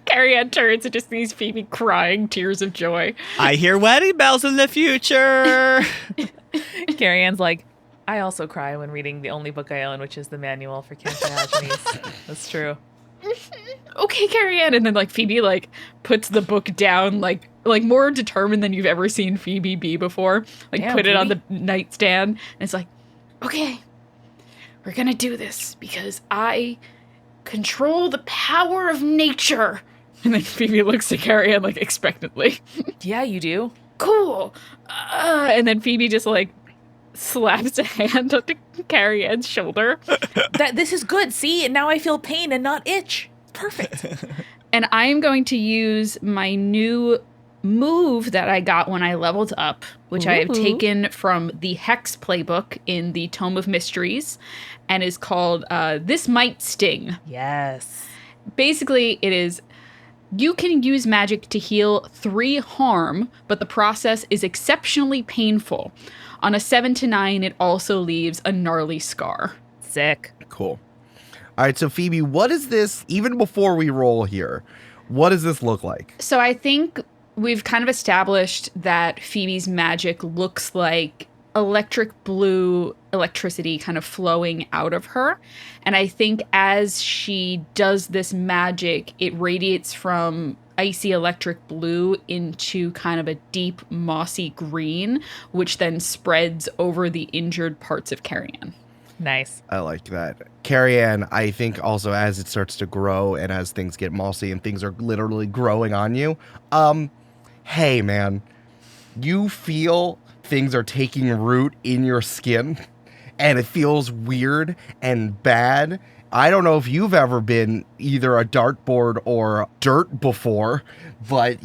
Carrie-Ann turns and just sees Phoebe crying tears of joy. I hear wedding bells in the future. Carrie-Ann's like, I also cry when reading the only book I own, which is the manual for Cancer Diogenes. That's true. Okay, Carrie-Ann. And then like Phoebe like puts the book down like more determined than you've ever seen Phoebe be before. Like Damn, put it on the Phoebe. nightstand and it's like, Okay, we're going to do this because I control the power of nature. and then Phoebe looks at Carrie-Ann like expectantly. Yeah, you do. Cool. And then Phoebe just like slaps a hand onto Carrie-Ann's shoulder. This is good. See, now I feel pain and not itch. Perfect. And I am going to use my new move that I got when I leveled up, which I have Ooh. taken from the Hex playbook in the Tome of Mysteries, and is called This Might Sting. Yes. Basically, it is you can use magic to heal 3 harm, but the process is exceptionally painful. On a 7 to 9, it also leaves a gnarly scar. Sick. Cool. All right, so Phoebe, what is this, even before we roll here, what does this look like? So I think we've kind of established that Phoebe's magic looks like electric blue electricity kind of flowing out of her. And I think as she does this magic, it radiates from icy electric blue into kind of a deep mossy green, which then spreads over the injured parts of Carrie-Ann. Nice. I like that. Carrie-Ann, I think also as it starts to grow and as things get mossy and things are literally growing on you, hey man, you feel things are taking root in your skin and it feels weird and bad. I don't know if you've ever been either a dartboard or dirt before, but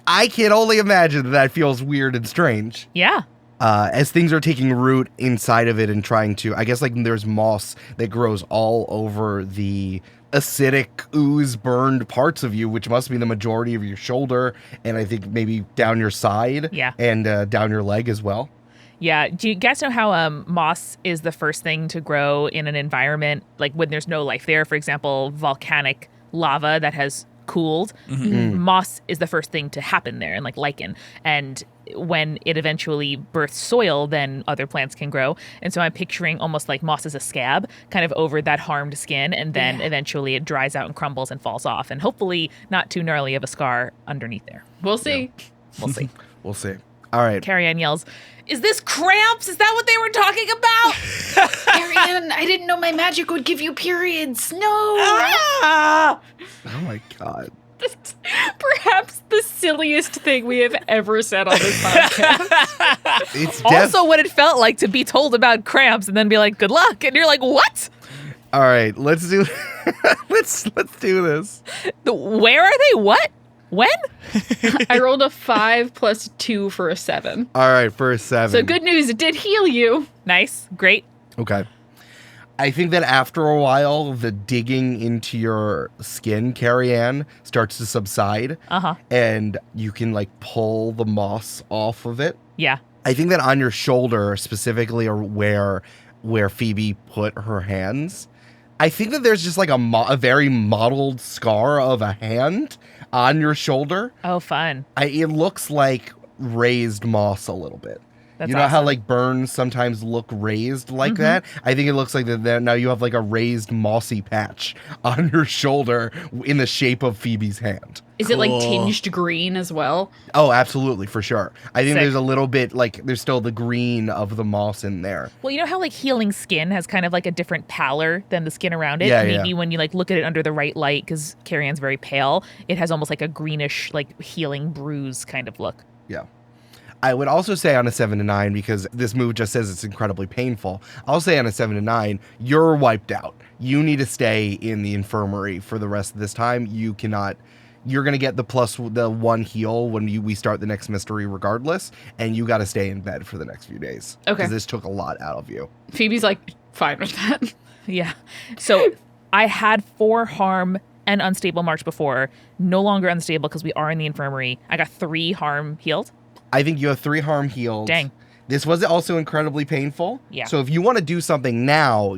I can only imagine that feels weird and strange. Yeah. As things are taking root inside of it and trying to, I guess like there's moss that grows all over the acidic ooze burned parts of you, which must be the majority of your shoulder. And I think maybe down your side Yeah. and down your leg as well. Yeah. Do you guys know how moss is the first thing to grow in an environment, like when there's no life there? For example, volcanic lava that has cooled. Moss is the first thing to happen there, and like lichen. And when it eventually births soil, then other plants can grow. And so I'm picturing almost like moss as a scab kind of over that harmed skin, and then eventually it dries out and crumbles and falls off, and hopefully not too gnarly of a scar underneath there. We'll see. We'll see. We'll see. All right. Carrie-Ann yells, "Is this cramps? Is that what they were talking about?" Carrie-Ann, I didn't know my magic would give you periods. No. Ah! Oh my God. Perhaps the silliest thing we have ever said on this podcast. It's Also what it felt like to be told about cramps and then be like, good luck. And you're like, what? All right, let's do let's do this. Where are they? What? When? I rolled a 5 plus 2 for a 7. All right, for a 7. So good news, it did heal you. Nice. Great. Okay. I think that after a while, the digging into your skin, Carrie-Ann, starts to subside. And you can like pull the moss off of it. Yeah. I think that on your shoulder specifically, or where Phoebe put her hands, I think that there's just like a very modeled scar of a hand on your shoulder. Oh, fun. It looks like raised moss a little bit. That's you know how awesome. like burns sometimes look raised like that? I think it looks like that now you have like a raised mossy patch on your shoulder in the shape of Phoebe's hand. Is it like Cool. tinged green as well? Oh, absolutely, for sure. I think Sick. there's a little bit like there's still the green of the moss in there. Well, you know how like healing skin has kind of like a different pallor than the skin around it? Yeah, Maybe yeah. when you like look at it under the right light, because Carrie-Ann's very pale, it has almost like a greenish, like healing bruise kind of look. Yeah. I would also say on a 7 to 9, because this move just says it's incredibly painful. I'll say on a 7 to 9, you're wiped out. You need to stay in the infirmary for the rest of this time. You cannot. You're going to get the +1 heal when we start the next mystery regardless, and you got to stay in bed for the next few days. Okay. Because this took a lot out of you. Phoebe's like, fine with that. Yeah. So I had 4 harm and unstable march before, no longer unstable because we are in the infirmary. I got 3 harm healed. I think you have 3 harm healed. Dang. This was also incredibly painful. Yeah. So if you want to do something now,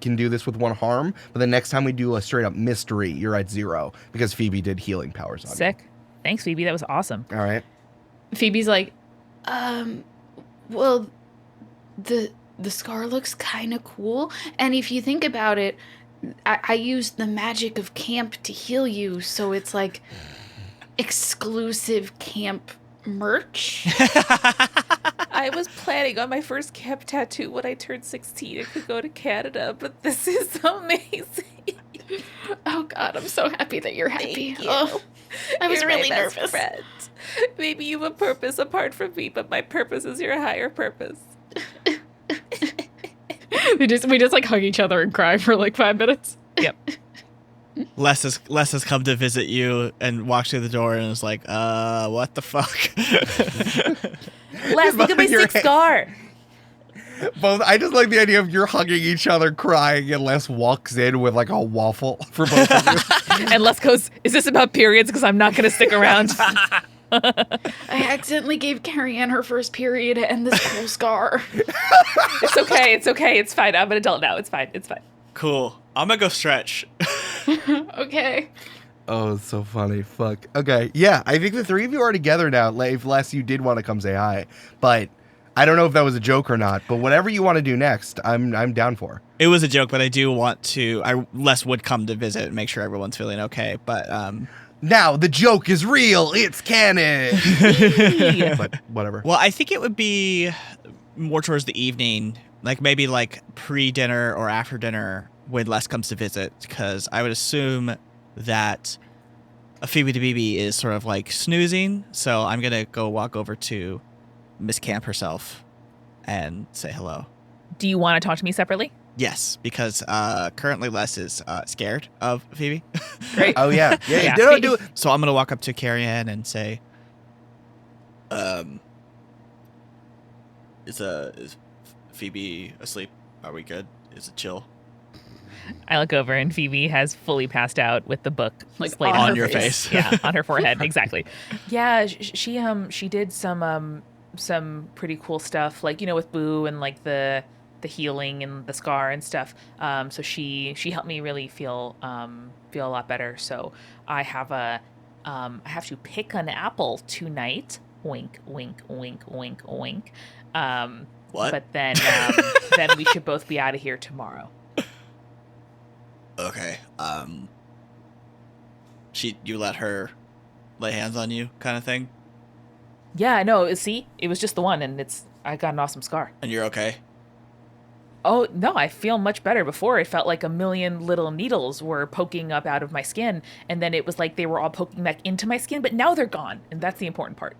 can do this with 1 harm. But the next time we do a straight up mystery, you're at 0 because Phoebe did healing powers on you. Sick. Thanks, Phoebe. That was awesome. All right. Phoebe's like, Well, the scar looks kind of cool, and if you think about it, I used the magic of camp to heal you, so it's like exclusive camp merch. I was planning on my first camp tattoo when I turned 16 and could go to Canada, but this is amazing. Oh God, I'm so happy that you're happy. Thank you. Oh, I was You're really my best nervous. friend. Maybe you have a purpose apart from me, but my purpose is your higher purpose. we just like hug each other and cry for like 5 minutes. Yep. Les has come to visit you and walks through the door and is like, what the fuck? Les, look at my Your sick hand- scar. Both. I just like the idea of you're hugging each other, crying, and Les walks in with like a waffle for both of you. And Les goes, is this about periods? Because I'm not going to stick around. I accidentally gave Carrie-Ann her first period and this cool scar. It's okay. It's okay. It's fine. I'm an adult now. It's fine. It's fine. Cool. I'm gonna go stretch. Okay. Oh, it's so funny. Fuck. Okay. Yeah, I think the 3 of you are together now. Like, if Les, you did want to come say hi, but I don't know if that was a joke or not. But whatever you want to do next, I'm down for. It was a joke, but I do want to. Les would come to visit and make sure everyone's feeling okay. But Now the joke is real. It's canon. But whatever. well, I think it would be more towards the evening, like maybe like pre-dinner or after dinner when Les comes to visit, because I would assume that a Phoebe to BB is sort of like snoozing. So I'm gonna go walk over to Miss Camp herself and say hello. Do you want to talk to me separately? Yes, because currently Les is scared of Phoebe. Great. Oh yeah. Yeah. Yeah. Don't do it. So I'm gonna walk up to Carrie-Ann and say, is Phoebe asleep? Are we good? Is it chill? I look over and Phoebe has fully passed out with the book Like, laid on On her your face. face. Yeah, on her forehead. Exactly. Yeah, she did some pretty cool stuff, like, you know, with Boo and like the healing and the scar and stuff. So she helped me really feel a lot better. So I have to pick an apple tonight. Wink, wink, wink, wink, wink. What? But then we should both be out of here tomorrow. Okay. You let her lay hands on you, kind of thing, Yeah, no, see, it was just the one, and I got an awesome scar. and you're okay. Oh, no, I feel much better. Before, it felt like a million little needles were poking up out of my skin, and then it was like they were all poking back into my skin, but now they're gone, and that's the important part.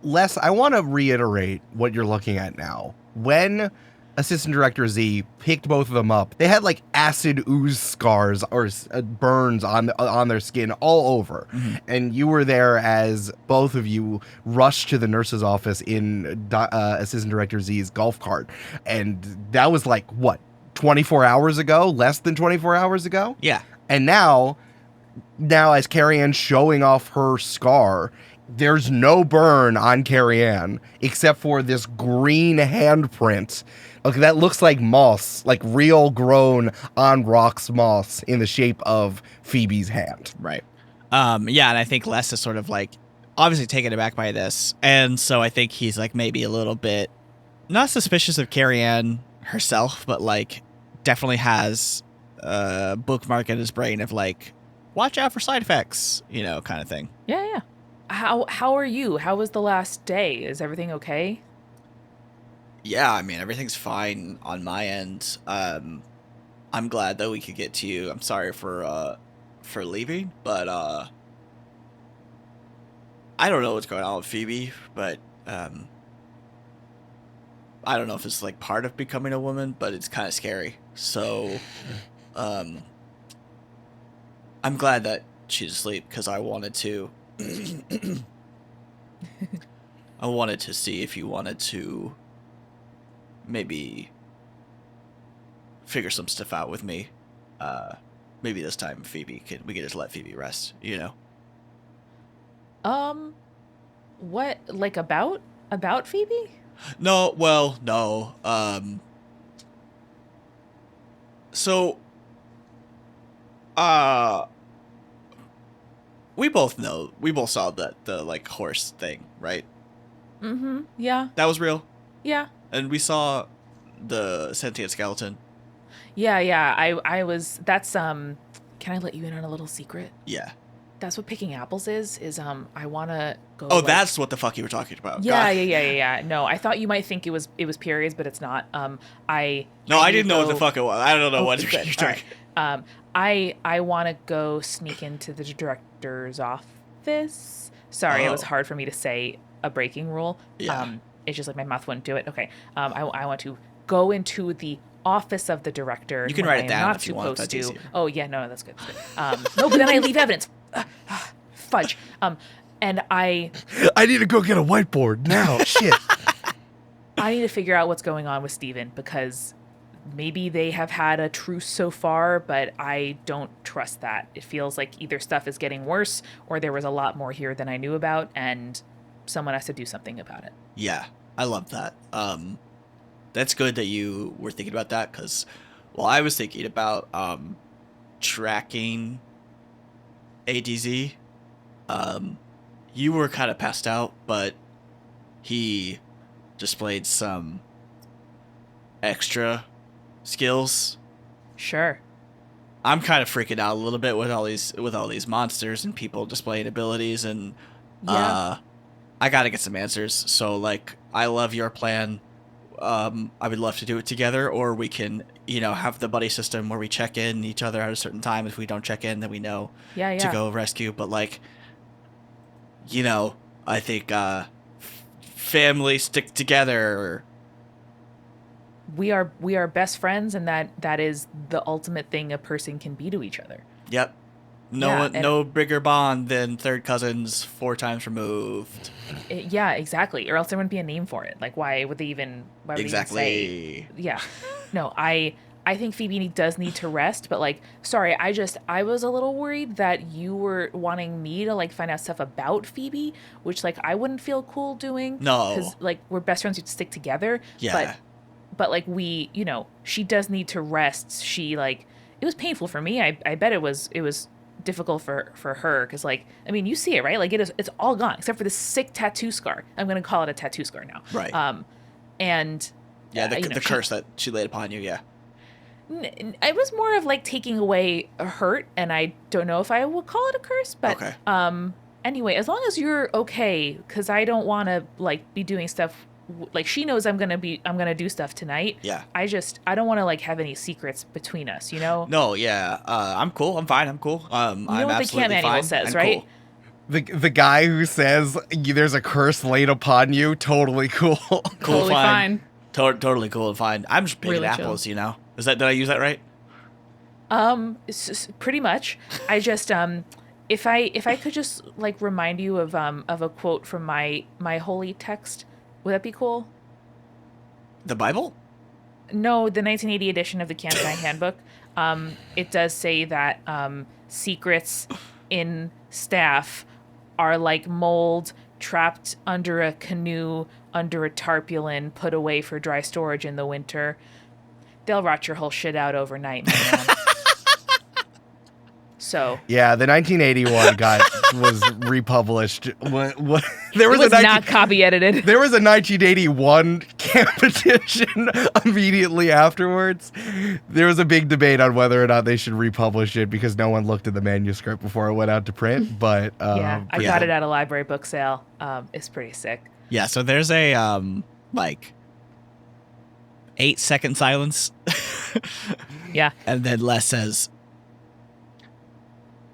Les, I want to reiterate what you're looking at now. When Assistant Director Z picked both of them up, they had like acid ooze scars or burns on their skin all over. And you were there as both of you rushed to the nurse's office in Assistant Director Z's golf cart. And that was like, what, 24 hours ago, less than 24 hours ago. Yeah. And now as Carrie-Ann showing off her scar, there's no burn on Carrie-Ann except for this green handprint. Okay, that looks like moss, like real grown on rocks moss in the shape of Phoebe's hand. Right. Yeah, and I think Les is sort of like obviously taken aback by this. And so I think he's like maybe a little bit not suspicious of Carrie-Ann herself, but like definitely has a bookmark in his brain of like, watch out for side effects, you know, kind of thing. Yeah. How are you? How was the last day? Is everything okay? Yeah, I mean, everything's fine on my end. I'm glad that we could get to you. I'm sorry for leaving, but I don't know what's going on with Phoebe, but I don't know if it's like part of becoming a woman, but it's kind of scary. So I'm glad that she's asleep because I wanted to I wanted to see if you wanted to maybe figure some stuff out with me. Maybe this time we could just let Phoebe rest, you know? What, like about Phoebe? No, well, no. So we both saw the like horse thing, right? Mm-hmm. Yeah. That was real. Yeah. And we saw the sentient skeleton. Yeah. I was, that's, can I let you in on a little secret? Yeah. That's what picking apples is, I want to go. Oh, like, that's what the fuck you were talking about. Yeah, God. yeah. No, I thought you might think it was periods, but it's not. I didn't know what the fuck it was. I don't know what good. you're talking. Right. I want to go sneak into the director's office. Sorry, it was hard for me to say a breaking rule. Yeah. It's just like my mouth wouldn't do it. Okay. I want to go into the office of the director. You can write it down if you want. That's easier. Oh yeah, no, that's good. No, but then I leave evidence. Fudge. And I need to go get a whiteboard now. Shit. I need to figure out what's going on with Steven because maybe they have had a truce so far, but I don't trust that. It feels like either stuff is getting worse or there was a lot more here than I knew about, and someone has to do something about it. Yeah, I love that. That's good that you were thinking about that because, well, I was thinking about tracking ADZ. You were kind of passed out, but he displayed some extra skills. Sure. I'm kind of freaking out a little bit with all these monsters and people displaying abilities, and Yeah. I got to get some answers. So like, I love your plan. I would love to do it together, or we can, have the buddy system where we check in each other at a certain time. If we don't check in, then we know to go rescue. But like, I think family stick together. We are best friends, and that is the ultimate thing a person can be to each other. Yep. No bigger bond than third cousins 4 times removed. Yeah, exactly. Or else there wouldn't be a name for it. Like, why would they even? Why would Exactly. They even say? Yeah. No, I think Phoebe does need to rest, but like, sorry, I was a little worried that you were wanting me to like find out stuff about Phoebe, which like I wouldn't feel cool doing. No. Because like we're best friends, we stick together. Yeah. But like we, she does need to rest. She like, it was painful for me. I bet it was difficult for her because like, I mean, you see it, right? Like it's all gone except for this sick tattoo scar. I'm gonna call it a tattoo scar now. Right. And yeah, the curse that she laid upon you. Yeah. I was more of like taking away a hurt, and I don't know if I would call it a curse, but okay. Anyway, as long as you're okay, because I don't want to like be doing stuff. Like she knows I'm gonna do stuff tonight. Yeah. I don't want to like have any secrets between us, No, yeah. I'm cool. I'm fine. I'm cool. I'm what the absolutely camp manual fine. says, I'm right? Cool. The guy who says there's a curse laid upon you, totally cool. Cool, Totally fine. Totally cool and fine. I'm just picking Really apples, Did I use that right? Pretty much. I just if I could just like remind you of a quote from my holy text, would that be cool? The Bible? No, the 1980 edition of the Campaign Handbook. It does say that secrets in staff are like mold trapped under a canoe, under a tarpaulin, put away for dry storage in the winter. They'll rot your whole shit out overnight, man. So Yeah, the 1981 was republished. There it was not copy edited. There was a 1981 competition immediately afterwards. There was a big debate on whether or not they should republish it because no one looked at the manuscript before it went out to print. But I got it at a library book sale. It's pretty sick. Yeah, so there's a 8-second silence. Yeah. And then Les says,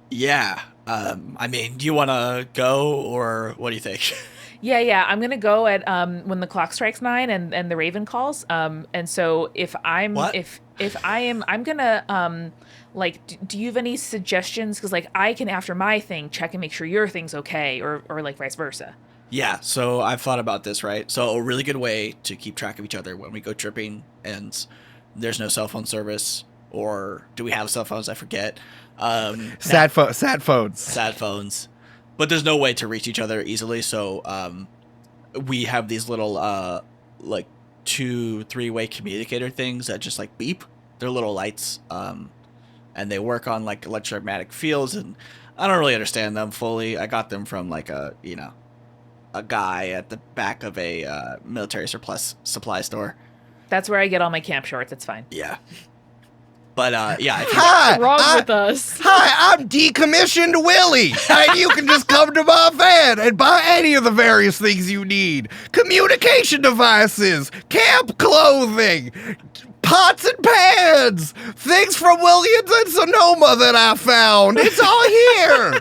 yeah, I mean, do you want to go or what do you think? Yeah. I'm going to go at when the clock strikes 9 and the raven calls. And so if I'm going to do you have any suggestions? Because like I can, after my thing, check and make sure your thing's okay or like vice versa. Yeah, so I've thought about this, right? So a really good way to keep track of each other when we go tripping and there's no cell phone service, or do we have cell phones? I forget. Sad phones. Sad phones. But there's no way to reach each other easily, so we have these little 2-3-way communicator things that just like beep. They're little lights, and they work on like electromagnetic fields, and I don't really understand them fully. I got them from like a guy at the back of a military surplus supply store. That's where I get all my camp shorts. It's fine. Yeah. But, yeah. What's wrong with us? Hi, I'm Decommissioned Willie, and you can just come to my van and buy any of the various things you need. Communication devices, camp clothing, pots and pans, things from Williams and Sonoma that I found. It's all here.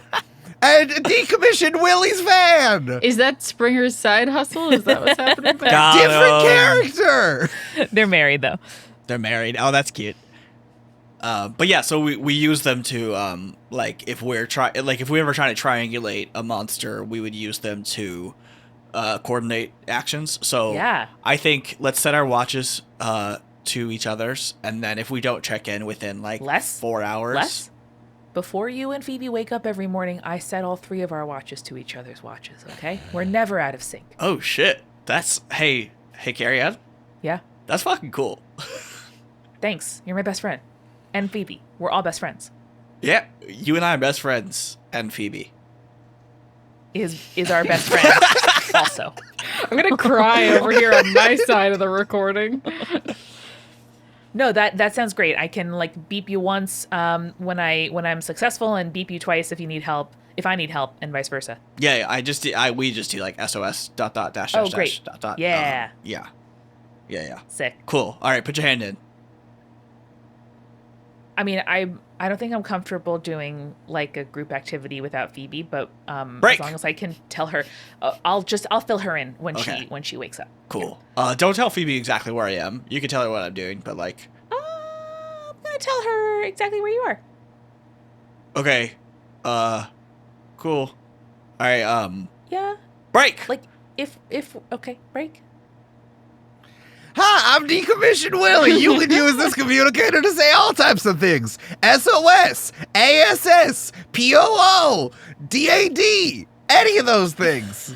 And Decommissioned Willie's van. Is that Springer's side hustle? Is that what's happening there? Different character. They're married, though. They're married. Oh, that's cute. But yeah, so we use them to if we're ever trying to triangulate a monster, we would use them to coordinate actions. So yeah. I think let's set our watches to each other's, and then if we don't check in within 4 hours. Before you and Phoebe wake up every morning, I set all 3 of our watches to each other's watches, okay? We're never out of sync. Oh, shit. That's... Hey, Carrie-Ann? Yeah? That's fucking cool. Thanks. You're my best friend. And Phoebe. We're all best friends. Yeah, you and I are best friends. And Phoebe. Is our best friend also. I'm going to cry over here on my side of the recording. No, that sounds great. I can beep you once when I'm successful, and beep you twice if I need help, and vice versa. Yeah, we just do SOS ... Oh, great. ... Yeah. Yeah. Sick. Cool. All right, put your hand in. I mean, I don't think I'm comfortable doing a group activity without Phoebe, but Break. As long as I can tell her, I'll fill her in when she wakes up. Cool. Don't tell Phoebe exactly where I am. You can tell her what I'm doing, but I'm gonna tell her exactly where you are. Okay. Cool. All right. Yeah. Break. If okay, break. Hi, I'm Decommissioned Willie. You can use this communicator to say all types of things. SOS, ASS, POO, DAD, any of those things.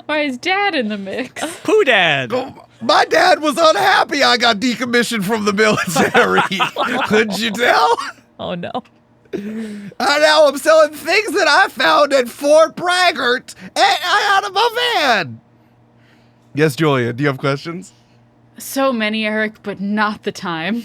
Why is Dad in the mix? Pooh Dad. My dad was unhappy I got decommissioned from the military. Couldn't you tell? Oh, no. And now I'm selling things that I found at Fort Braggart out of my van. Yes, Julia, do you have questions? So many, Eric, but not the time.